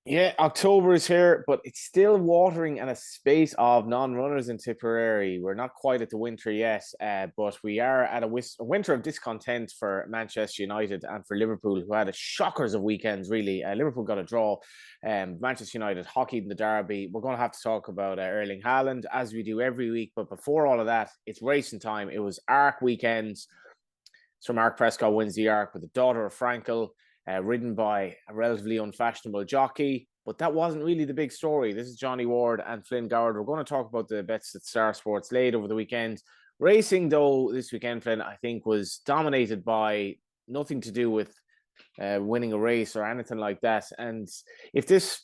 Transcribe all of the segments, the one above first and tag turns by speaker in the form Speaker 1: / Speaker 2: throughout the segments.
Speaker 1: Yeah, October is here, but it's still watering and a space of non-runners in Tipperary. We're not quite at the winter yet, but we are at a winter of discontent for Manchester United and for Liverpool, who had a shockers of weekends, really. Liverpool got a draw. Manchester United hockeyed in the derby. We're going to have to talk about Erling Haaland, as we do every week. But before all of that, it's racing time. It was ARC weekends. So Mark Prescott wins the ARC with the daughter of Frankel, ridden by a relatively unfashionable jockey. But that wasn't really the big story. This is Johnny Ward and Flynn Goward. We're going to talk about the bets that Star Sports laid over the weekend. Racing, though, this weekend, Flynn, I think was dominated by nothing to do with winning a race or anything like that. And if this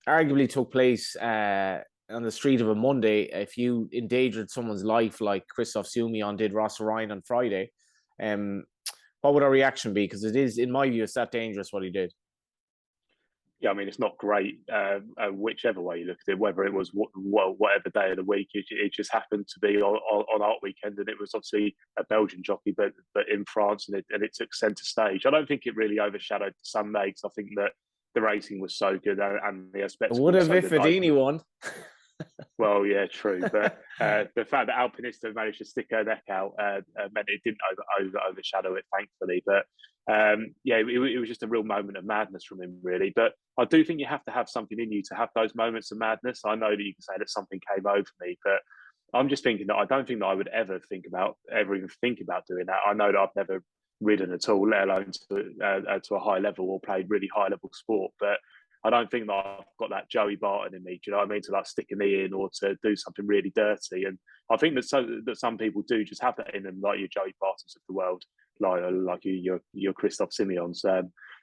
Speaker 1: arguably took place on the street of a Monday, if you endangered someone's life like Christophe Soumillon did Ross Ryan on Friday, um, what would our reaction be? Because it is, in my view, it's that dangerous what he did.
Speaker 2: Yeah, I mean, it's not great, whichever way you look at it, whether it was whatever day of the week, it just happened to be on Art Weekend, and it was obviously a Belgian jockey, but in France, and it took centre stage. I don't think it really overshadowed Sunday, because I think that the racing was so good and the
Speaker 1: It
Speaker 2: spectacle
Speaker 1: would
Speaker 2: was
Speaker 1: have
Speaker 2: so
Speaker 1: if
Speaker 2: good.
Speaker 1: Fedini won.
Speaker 2: Well, yeah, true, but the fact that Alpinista managed to stick her neck out meant it didn't overshadow it, thankfully. But yeah, it was just a real moment of madness from him, really. But I do think you have to have something in you to have those moments of madness. I know that you can say that something came over me, but I'm just thinking that I don't think that I would ever even think about doing that. I know that I've never ridden at all, let alone to a high level or played really high level sport, but I don't think that I've got that Joey Barton in me. Do you know what I mean? To like stick a knee in or to do something really dirty. And I think that some people do just have that in them, like your Joey Bartons of the world, like your Christophe Soumillons.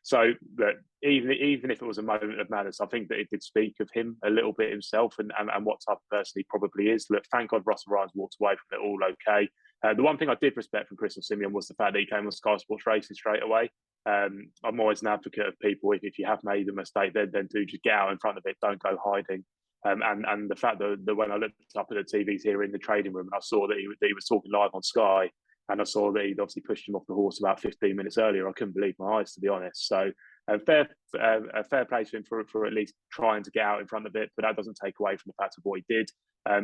Speaker 2: So that even if it was a moment of madness, I think that it did speak of him a little bit himself and what type of person he probably is. Look, thank God Russell Ryan's walked away from it all okay. The one thing I did respect from Christophe Soumillon was the fact that he came on Sky Sports Racing straight away. I'm always an advocate of people, if you have made a mistake, then do just get out in front of it, don't go hiding. And the fact that when I looked up at the TVs here in the trading room, and I saw that he was talking live on Sky, and I saw that he'd obviously pushed him off the horse about 15 minutes earlier, I couldn't believe my eyes, to be honest. So a fair play to him for at least trying to get out in front of it, but that doesn't take away from the fact of what he did.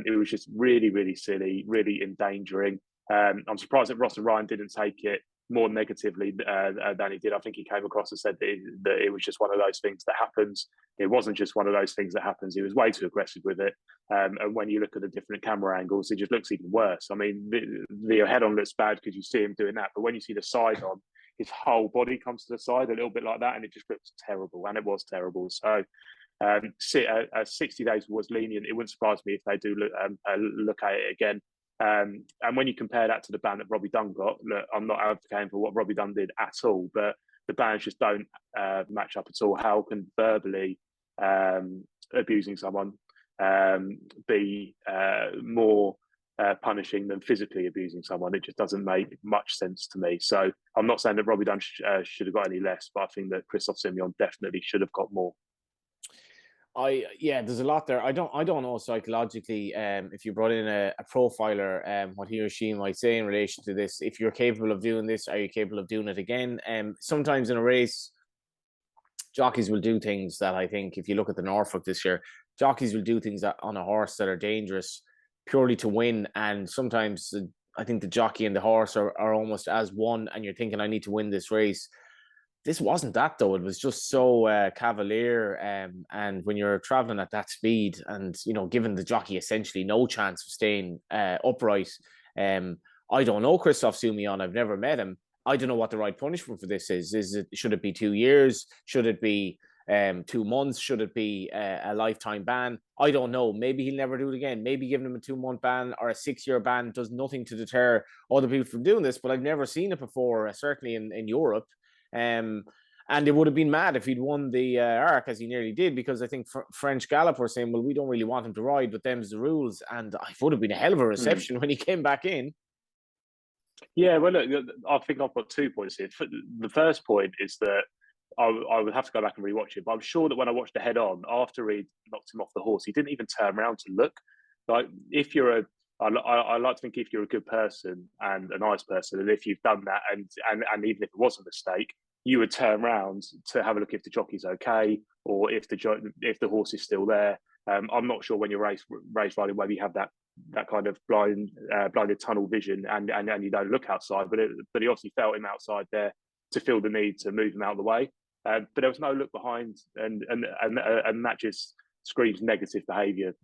Speaker 2: It was just really, really silly, really endangering. I'm surprised that Ross and Ryan didn't take it more negatively than he did. I think he came across and said that it was just one of those things that happens. It wasn't just one of those things that happens. He was way too aggressive with it. And when you look at the different camera angles, it just looks even worse. I mean, the head on looks bad because you see him doing that. But when you see the side on, his whole body comes to the side a little bit like that. And it just looks terrible. And it was terrible. So 60 days was lenient. It wouldn't surprise me if they do look at it again. And when you compare that to the ban that Robbie Dunn got, look, I'm not advocating for what Robbie Dunn did at all, but the bans just don't match up at all. How can verbally abusing someone be more punishing than physically abusing someone? It just doesn't make much sense to me. So I'm not saying that Robbie Dunn should have got any less, but I think that Christophe Soumillon definitely should have got more.
Speaker 1: Yeah, there's a lot there. I don't know psychologically, if you brought in a profiler, what he or she might say in relation to this. If you're capable of doing this, are you capable of doing it again? Sometimes in a race, jockeys will do things that, I think, if you look at the Norfolk this year, jockeys will do things that on a horse that are dangerous purely to win. And sometimes I think the jockey and the horse are almost as one, and you're thinking, I need to win this race. This wasn't that, though. It was just so cavalier. And when you're traveling at that speed and, giving the jockey essentially no chance of staying upright, I don't know Christophe Soumillon. I've never met him. I don't know what the right punishment for this is. Should it be 2 years? Should it be 2 months? Should it be a lifetime ban? I don't know. Maybe he'll never do it again. Maybe giving him a 2-month ban or a 6-year ban does nothing to deter other people from doing this. But I've never seen it before, certainly in Europe. And it would have been mad if he'd won the ARC, as he nearly did, because I think French Gallop were saying, well, we don't really want him to ride, but them's the rules. And it would have been a hell of a reception when he came back in.
Speaker 2: Yeah, well, look, I think I've got 2 points here. The first point is that I would have to go back and rewatch it, but I'm sure that when I watched the head on, after he knocked him off the horse, he didn't even turn around to look. Like, if you're I like to think if you're a good person and a nice person, and if you've done that, and even if it was a mistake, you would turn around to have a look if the jockey's okay, or if the horse is still there. I'm not sure when you're race riding whether you have that kind of blinded tunnel vision and you don't look outside, but he obviously felt him outside there to feel the need to move him out of the way. But there was no look behind, and that just screams negative behaviour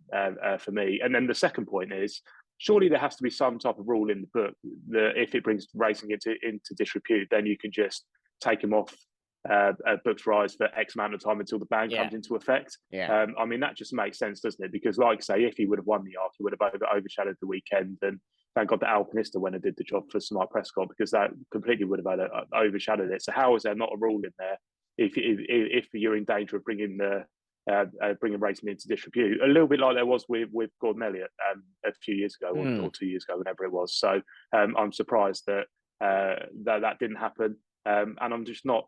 Speaker 2: for me. And then the second point is, surely there has to be some type of rule in the book that if it brings racing into disrepute, then you can just take him off booked rise for X amount of time until the ban comes into effect. I mean, that just makes sense, doesn't it? Because, like I say, if he would have won the arc, he would have overshadowed the weekend. And thank God that Alpinista went and did the job for Smart Prescott, because that completely would have overshadowed it. So how is there not a rule in there if you're in danger of bringing racing into disrepute? A little bit like there was with Gordon Elliott a few years ago or 2 years ago, whenever it was. So I'm surprised that that didn't happen, and I'm just not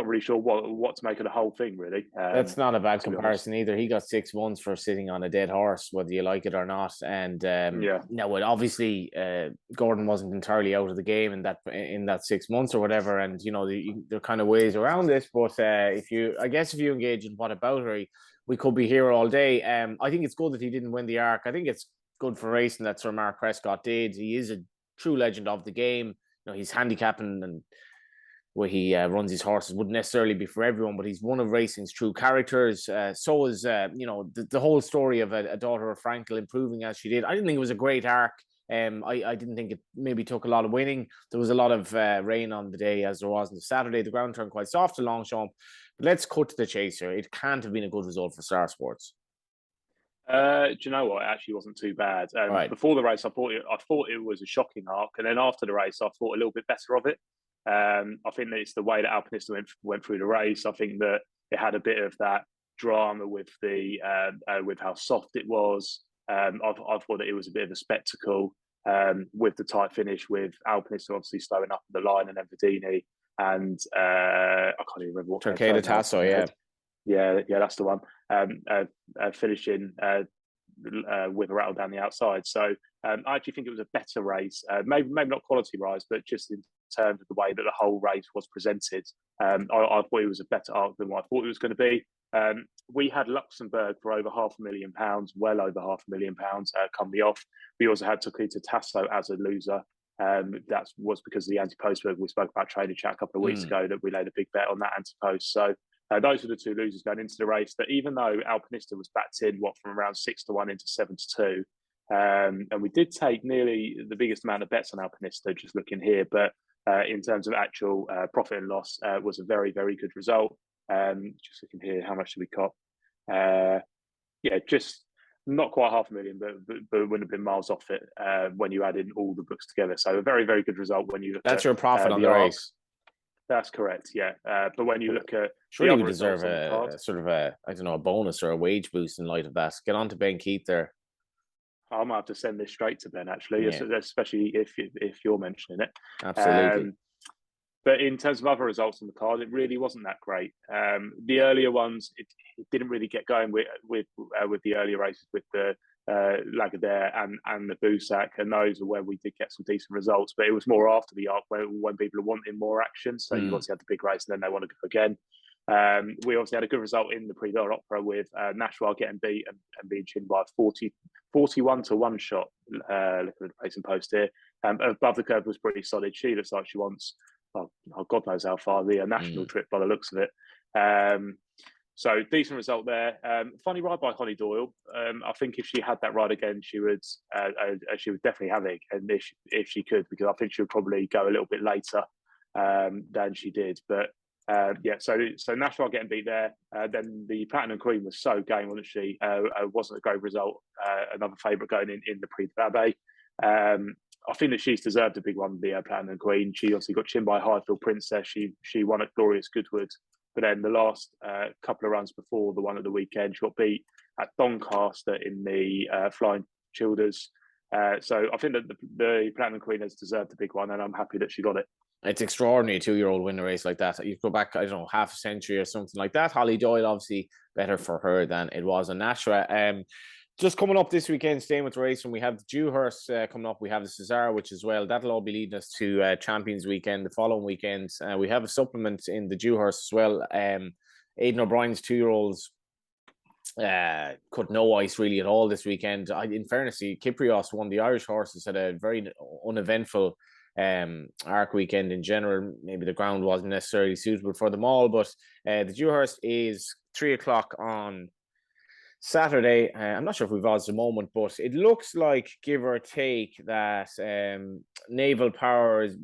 Speaker 2: really sure what to make of the whole thing, really.
Speaker 1: That's not a bad comparison either. He got 6 months for sitting on a dead horse, whether you like it or not. And now, obviously, Gordon wasn't entirely out of the game in that 6 months or whatever. And there are kind of ways around this. But if you engage in what about her, we could be here all day. I think it's good that he didn't win the arc. I think it's good for racing that Sir Mark Prescott did. He is a true legend of the game. He's handicapping and where he runs his horses wouldn't necessarily be for everyone, but he's one of racing's true characters. So is, the whole story of a daughter of Frankel improving as she did. I didn't think it was a great arc. I didn't think it maybe took a lot of winning. There was a lot of rain on the day, as there was on the Saturday. The ground turned quite soft to Longchamp. But let's cut to the chase here. It can't have been a good result for Star Sports.
Speaker 2: Do you know what? It actually wasn't too bad. Right. Before the race, I thought it was a shocking arc, and then after the race, I thought a little bit better of it. I think that it's the way that Alpinista went through the race. I think that it had a bit of that drama with with how soft it was. I thought that it was a bit of a spectacle with the tight finish, with Alpinista obviously slowing up the line, and then Verdini and I can't even remember what.
Speaker 1: Turqueda Tasso,
Speaker 2: yeah, that's the one. Finishing with a rattle down the outside. So I actually think it was a better race. Maybe not quality rise, but just in terms of the way that the whole race was presented. I thought it was a better arc than what I thought it was going to be. We had Luxembourg for over £500,000, well over £500,000 come the off. We also had Turqueda Tasso as a loser. That was because of the anti-post we spoke about Trader Chat a couple of weeks ago, that we laid a big bet on that anti-post. So those were the two losers going into the race. But even though Alpinista was backed in from around 6-1 into 7-2, and we did take nearly the biggest amount of bets on Alpinista, just looking here, but in terms of actual profit and loss, was a very, very good result. Just looking here, how much did we cop? Just not quite £500,000, but wouldn't have been miles off it when you add in all the books together. So a very, very good result when you look.
Speaker 1: That's your profit on the race.
Speaker 2: That's correct, yeah. But when you look at,
Speaker 1: surely we deserve a sort of a bonus or a wage boost in light of that. Get on to Ben Keith there.
Speaker 2: I might have to send this straight to Ben, actually, especially if you're mentioning it.
Speaker 1: Absolutely.
Speaker 2: But in terms of other results on the card, it really wasn't that great. The earlier ones, it didn't really get going with the earlier races, with the Lagardère and the Boussac, and those are where we did get some decent results. But it was more after the arc when people are wanting more action. So you obviously had the big race, and then they want to go again. We obviously had a good result in the Prix d'Opera with Nashua getting beat and being chinned by 41 to 1 shot. Looking at the racing post here, above the curve was pretty solid. She looks like she wants, God knows how far, the national trip by the looks of it. So decent result there. Funny ride by Holly Doyle. I think if she had that ride again, she would definitely have it, and if she could, because I think she would probably go a little bit later than she did. But so Nashua getting beat there. Then the Platinum Queen was so game, wasn't she? Wasn't a great result. Another favourite going in the Prix de Babet. I think that she's deserved a big one, the Platinum Queen. She obviously got chinned by Highfield Princess. She won at Glorious Goodwood. But then the last couple of runs before the one at the weekend, she got beat at Doncaster in the Flying Childers. So I think that the Platinum Queen has deserved a big one, and I'm happy that she got it.
Speaker 1: It's extraordinary, 2-year-old win a race like that. You go back, half a century or something like that. Holly Doyle, obviously better for her than it was on Nashua. Just coming up this weekend, staying with the racing, we have the Dewhurst coming up. We have the Cesaro, which as well. That'll all be leading us to Champions Weekend, the following weekend. We have a supplement in the Dewhurst as well. Aidan O'Brien's 2-year-olds cut no ice really at all this weekend. In fairness, Kyprios, one of the Irish horses, had a very uneventful arc weekend in general. Maybe the ground wasn't necessarily suitable for them all, but the Dewhurst is 3:00 on Saturday. I'm not sure if we've odds at the moment, but it looks like, give or take, that Naval Power is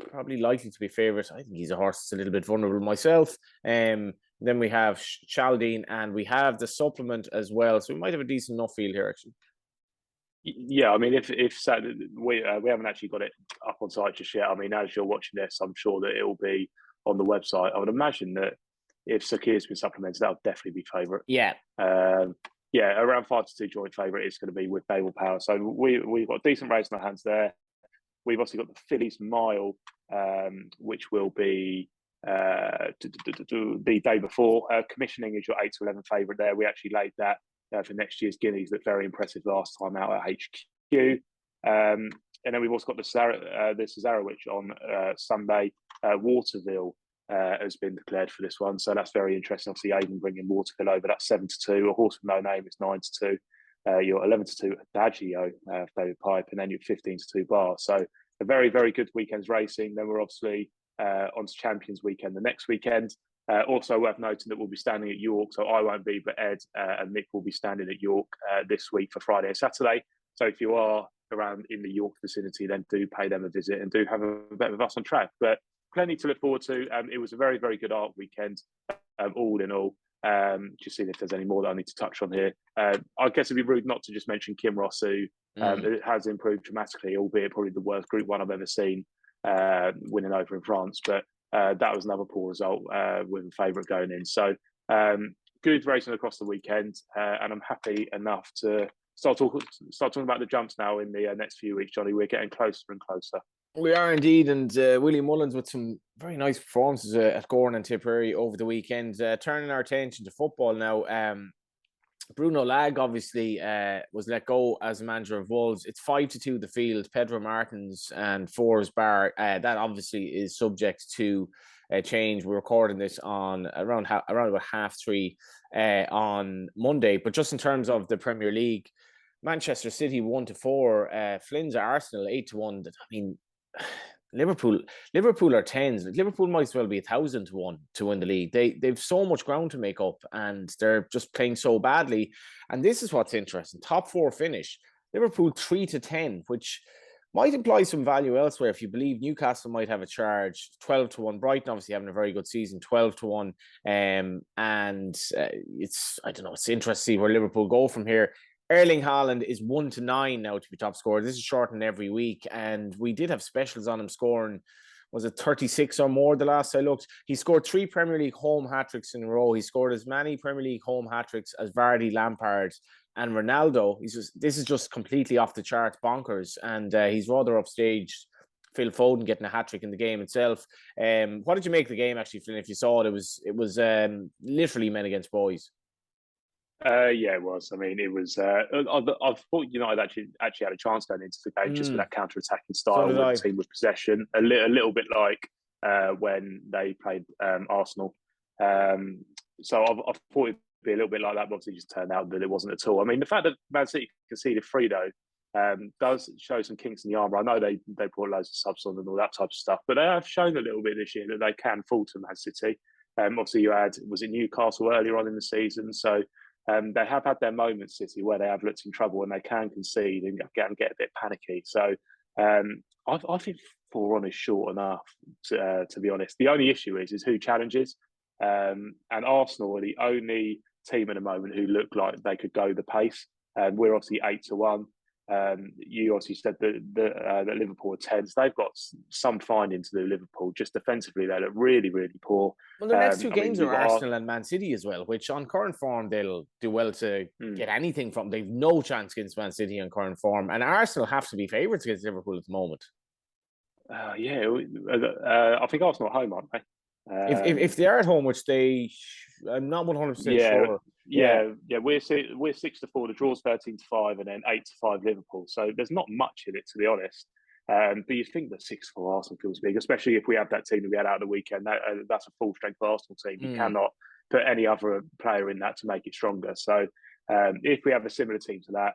Speaker 1: probably likely to be favourite. I think he's a horse that's a little bit vulnerable myself. Then we have Chaldine, and we have the supplement as well. So we might have a decent enough field here, actually.
Speaker 2: Yeah, I mean, if we haven't actually got it up on site just yet. I mean, as you're watching this, I'm sure that it will be on the website. I would imagine that if Sakir's been supplemented, that'll definitely be favourite.
Speaker 1: Yeah.
Speaker 2: Yeah, around 5-2 joint favourite is going to be with Naval Power. So we've got a decent race in our hands there. We've also got the Phillies Mile, which will be the day before. Commissioning is your 8-11 favourite there. We actually laid that for next year's Guineas. Looked very impressive last time out at HQ. And then we've also got the Cesarewitch on Sunday. Waterville has been declared for this one, so that's very interesting. Obviously, Aidan bringing Waterville over. That's 7-2. A horse with no name is 9-2. You're 11-2 Adagio, David Pipe, and then you're 15-2 Bar. So a very, very good weekend's racing. Then we're obviously on to Champions Weekend the next weekend. Also worth noting that we'll be standing at York, so I won't be, but Ed and Nick will be standing at York this week for Friday and Saturday. So if you are around in the York vicinity, then do pay them a visit and do have a bet with us on track. But plenty to look forward to. It was a very, very good art weekend, all in all. Just seeing if there's any more that I need to touch on here. I guess it'd be rude not to just mention Kim Ross, who it has improved dramatically, albeit probably the worst Group 1 I've ever seen, winning over in France. But that was another poor result with a favourite going in. So good racing across the weekend, and I'm happy enough to start talking about the jumps now in the next few weeks, Johnny. We're getting closer and closer.
Speaker 1: We are indeed, and William Mullins with some very nice performances at Gowran and Tipperary over the weekend. Turning our attention to football now, Bruno Lag obviously was let go as manager of Wolves. It's 5-2 the field. Pedro Martins and Fours Bar. That obviously is subject to change. We're recording this on around about 3:30 on Monday. But just in terms of the Premier League, Manchester City 1-4, Flynn's Arsenal 8-1. I mean, Liverpool are tens. Liverpool might as well be 1,000-1 to win the league. They've so much ground to make up, and they're just playing so badly. And this is what's interesting: top 4 finish. Liverpool 3-10, which might imply some value elsewhere. If you believe Newcastle might have a charge, 12-1. Brighton obviously having a very good season, 12-1. And it's, I don't know, it's interesting to see where Liverpool go from here. Erling Haaland is 1-9 now to be top scorer. This is shortened every week, and we did have specials on him scoring. Was it 36 or more the last I looked? He scored 3 Premier League home hat-tricks in a row. He scored as many Premier League home hat-tricks as Vardy, Lampard, and Ronaldo. This is just completely off the charts, bonkers, and he's rather upstaged Phil Foden getting a hat-trick in the game itself. What did you make of the game, actually, Flynn? If you saw it, it was literally men against boys.
Speaker 2: Yeah, it was. I mean, it was. I thought United actually had a chance going into the game just with that counter-attacking style, with the team with possession, a little bit like when they played Arsenal. So I thought it'd be a little bit like that, but obviously, it just turned out that it wasn't at all. I mean, the fact that Man City conceded 3 though does show some kinks in the armour. I know they brought loads of subs on and all that type of stuff, but they have shown a little bit this year that they can fall to Man City. Obviously, you had Newcastle earlier on in the season, so. They have had their moments, City, where they have looked in trouble and they can concede and get a bit panicky. So I think 4-1 is short enough, to be honest. The only issue is who challenges. And Arsenal are the only team at the moment who look like they could go the pace. We're obviously 8-1. You obviously said that Liverpool are 10s. They've got some finding to do, Liverpool. Just defensively, they look really, really poor.
Speaker 1: Well, the next 2 games are Arsenal and Man City as well, which on current form, they'll do well to get anything from. They've no chance against Man City on current form. And Arsenal have to be favourites against Liverpool at the moment.
Speaker 2: I think Arsenal are home, aren't they?
Speaker 1: If they are at home, which I'm not 100% sure.
Speaker 2: We're 6-4. The draw's 13-5, and then 8-5 Liverpool. So there's not much in it, to be honest. But you think that 6-4 Arsenal feels big, especially if we have that team that we had out the weekend. That's a full strength Arsenal team. You cannot put any other player in that to make it stronger. So if we have a similar team to that,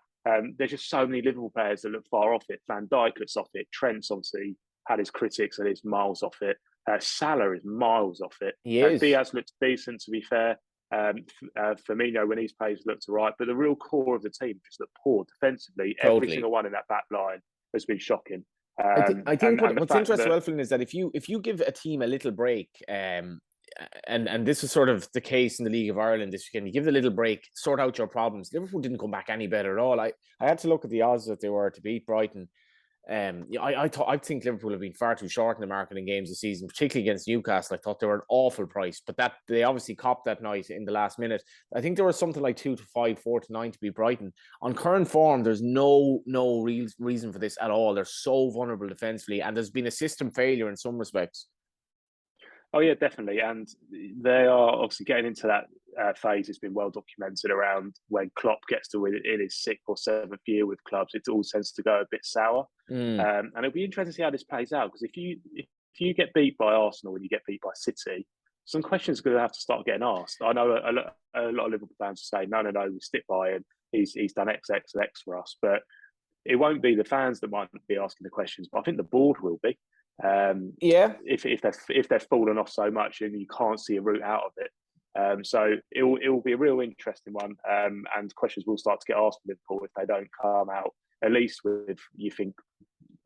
Speaker 2: there's just so many Liverpool players that look far off it. Van Dijk looks off it. Trent's obviously had his critics and is miles off it. Salah is miles off it. Diaz looks decent, to be fair. Firmino, when he's played, looks all right. But the real core of the team just look poor defensively.
Speaker 1: Totally.
Speaker 2: Every single one in that back line has been shocking.
Speaker 1: I think what's interesting, well, Flynn, is that if you give a team a little break, and this was sort of the case in the League of Ireland this weekend, you give it a little break, sort out your problems. Liverpool didn't come back any better at all. I had to look at the odds that they were to beat Brighton. I think Liverpool have been far too short in the marketing games this season, particularly against Newcastle. I thought they were an awful price, but that they obviously copped that night in the last minute. I think there was something like 2-5, 4-9 to beat Brighton. On current form, there's no real reason for this at all. They're so vulnerable defensively, and there's been a system failure in some respects.
Speaker 2: Oh yeah, definitely, and they are obviously getting into that phase. It's been well documented around when Klopp gets to in his 6th or 7th year with clubs, it all tends to go a bit sour. And it'll be interesting to see how this plays out, because if you get beat by Arsenal and you get beat by City, some questions are going to have to start getting asked. I know a lot of Liverpool fans say, no, we stick by him. He's done X, X, and X for us, but it won't be the fans that might be asking the questions, but I think the board will be. If they're fallen off so much and you can't see a route out of it, so it will be a real interesting one, and questions will start to get asked for Liverpool if they don't come out at least with, you think,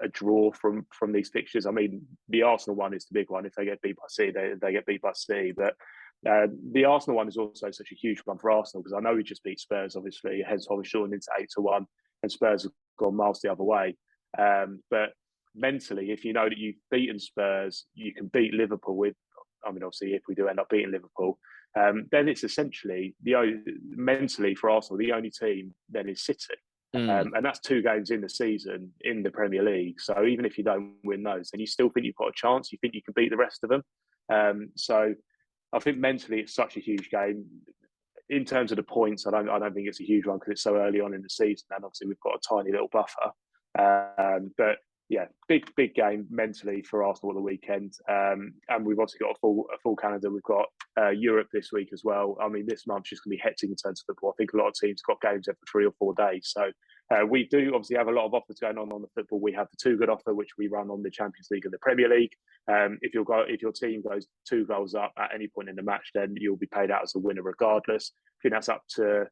Speaker 2: a draw from these fixtures. I mean, the Arsenal one is the big one. If they get beat by City, they get beat by City, but the Arsenal one is also such a huge one for Arsenal, because I know we just beat Spurs, obviously, hence why we're shortened into 8-1, and Spurs have gone miles the other way, but mentally, if you know that you've beaten Spurs, you can beat Liverpool with, I mean, obviously, if we do end up beating Liverpool, then it's essentially, mentally for Arsenal, the only team then is City. And that's 2 games in the season in the Premier League. So even if you don't win those, then you still think you've got a chance. You think you can beat the rest of them. So I think mentally it's such a huge game. In terms of the points, I don't think it's a huge one because it's so early on in the season, and obviously we've got a tiny little buffer. But yeah, big game mentally for Arsenal at the weekend, and we've obviously got a full calendar. We've got Europe this week as well. I mean, this month's just going to be hectic in terms of football. I think a lot of teams got games every 3 or 4 days. So we do obviously have a lot of offers going on the football. We have the 2 good offer, which we run on the Champions League and the Premier League. If your team goes 2 goals up at any point in the match, then you'll be paid out as a winner regardless. I think that's up to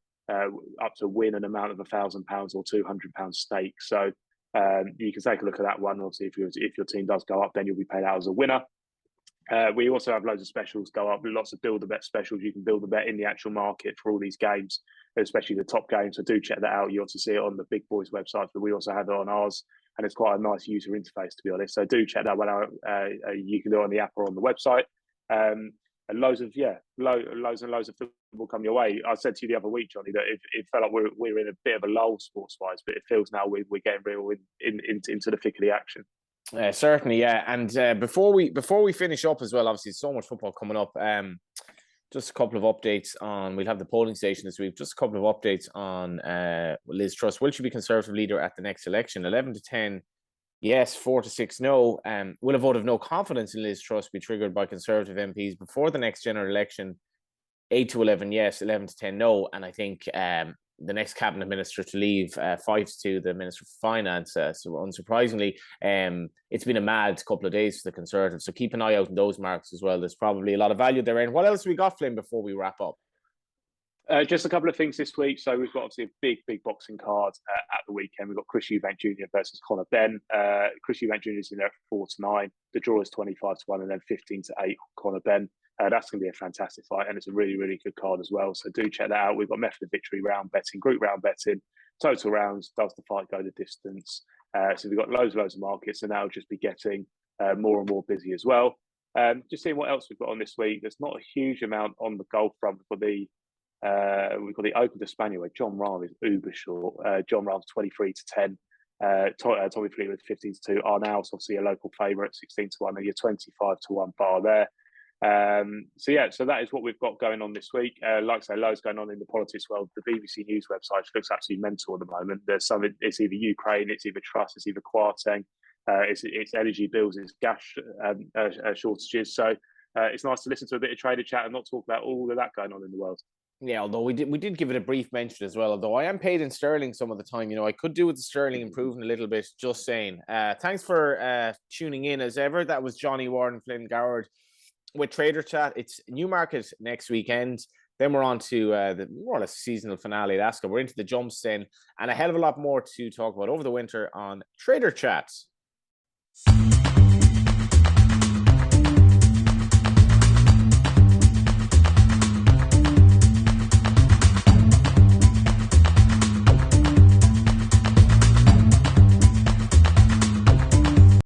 Speaker 2: win an amount of £1,000 or £200 stake. So you can take a look at that one. Obviously, if your team does go up, then you'll be paid out as a winner. We also have loads of specials go up, lots of build a bet specials. You can build a bet in the actual market for all these games, especially the top games. So do check that out. You also see it on the Big Boys website, but we also have it on ours, and it's quite a nice user interface, to be honest. So do check that one out. You can do it on the app or on the website. And loads and loads of football come your way. I said to you the other week, Johnny, that it felt like we're in a bit of a lull sports-wise, but it feels now we're getting real into the thick of the action.
Speaker 1: Certainly, yeah. And before we finish up as well, obviously, so much football coming up. Just a couple of updates on. We'll have the polling station this week. Just a couple of updates on Liz Truss. Will she be Conservative leader at the next election? 11-10. Yes, 4-6 no. Will a vote of no confidence in Liz Truss be triggered by Conservative MPs before the next general election? 8-11 yes, 11-10 no. And I think the next cabinet minister to leave, 5-2 the Minister for Finance. So unsurprisingly, it's been a mad couple of days for the Conservatives. So keep an eye out on those marks as well. There's probably a lot of value there. And what else have we got, Flynn, before we wrap up?
Speaker 2: Just a couple of things this week. So we've got obviously a big boxing card at the weekend. We've got Chris Eubank Jr. versus Conor Benn. Chris Eubank Jr. is in there for 4-9. The draw is 25-1 and then 15-8 Conor Benn. That's going to be a fantastic fight, and it's a really, really good card as well. So do check that out. We've got method of victory, round betting, group round betting, total rounds, does the fight go the distance? So we've got loads of markets, and that'll just be getting more and more busy as well. Just seeing what else we've got on this week. There's not a huge amount on the golf front for the we've got the Open de España where John Rahm is uber short. John Rahm's 23-10. Tommy Fleetwood 15-2. Arnaus obviously a local favourite 16-1, and you're 25-1 bar there. So that is what we've got going on this week. Like I say, loads going on in the politics world. The BBC News website looks absolutely mental at the moment. There's some. It's either Ukraine, it's either Truss, it's either Kwarteng, it's energy bills, it's gas shortages. So it's nice to listen to a bit of trader chat and not talk about all of that going on in the world.
Speaker 1: Yeah, although we did give it a brief mention as well. Although I am paid in sterling some of the time, I could do with the sterling improving a little bit. Just saying. Thanks for tuning in as ever. That was Johnny, Ward and Flynn Goward with Trader Chat. It's Newmarket next weekend. Then we're on to the more or less seasonal finale at Ascot. We're into the jumps then, and a hell of a lot more to talk about over the winter on Trader Chat.